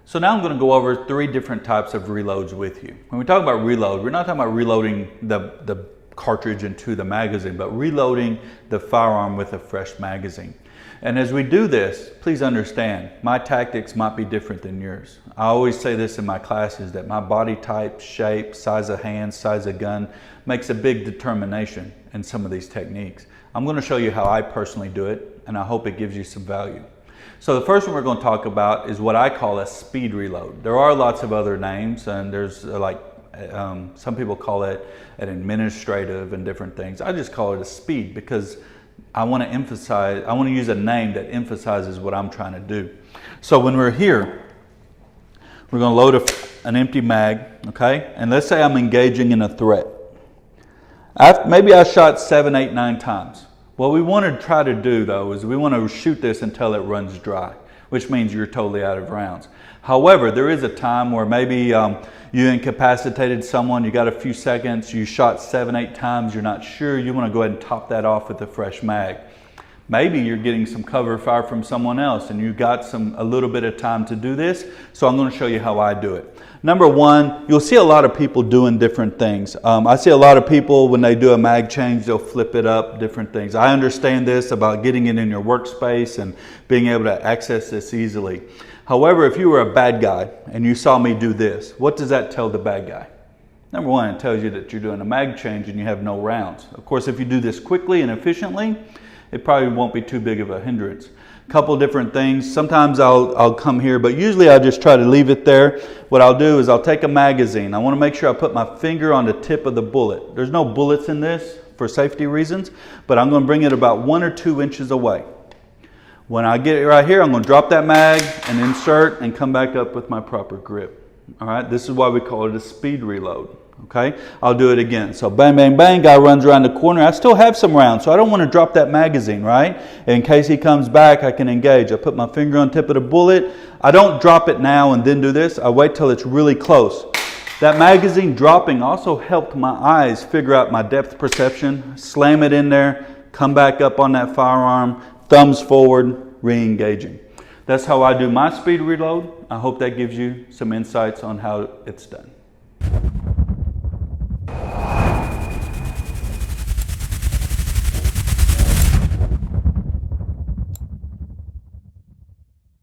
So now I'm going to go over 3 different types of reloads with you. When we talk about reload, we're not talking about reloading the cartridge into the magazine, but reloading the firearm with a fresh magazine. And as we do this, please understand, my tactics might be different than yours. I always say this in my classes, that my body type, shape, size of hand, size of gun makes a big determination in some of these techniques. I'm going to show you how I personally do it, and I hope it gives you some value. So the first one we're going to talk about is what I call a speed reload. There are lots of other names, and there's some people call it an administrative and different things. I just call it a speed because I want to use a name that emphasizes what I'm trying to do. So when we're here, we're going to load an empty mag, okay? And let's say I'm engaging in a threat. Maybe I shot 7, 8, 9 times. What we want to try to do though is we want to shoot this until it runs dry, which means you're totally out of rounds. However, there is a time where maybe you incapacitated someone, you got a few seconds, you shot 7, 8 times, you're not sure, you want to go ahead and top that off with a fresh mag. Maybe you're getting some cover fire from someone else and you got a little bit of time to do this, so I'm going to show you how I do it. Number one, you'll see a lot of people doing different things. I see a lot of people when they do a mag change, they'll flip it up, different things. I understand this about getting it in your workspace and being able to access this easily. However, if you were a bad guy and you saw me do this, what does that tell the bad guy? Number one, it tells you that you're doing a mag change and you have no rounds. Of course, if you do this quickly and efficiently, it probably won't be too big of a hindrance. A couple different things. Sometimes I'll come here, but usually I just try to leave it there. What I'll do is I'll take a magazine. I want to make sure I put my finger on the tip of the bullet. There's no bullets in this for safety reasons, but I'm going to bring it about 1 or 2 inches away. When I get it right here, I'm going to drop that mag and insert and come back up with my proper grip. All right, this is why we call it a speed reload. Okay, I'll do it again. So bang, bang, bang, guy runs around the corner. I still have some rounds, so I don't want to drop that magazine, right? In case he comes back, I can engage. I put my finger on the tip of the bullet. I don't drop it now and then do this. I wait till it's really close. That magazine dropping also helped my eyes figure out my depth perception, slam it in there, come back up on that firearm, thumbs forward, re-engaging. That's how I do my speed reload. I hope that gives you some insights on how it's done.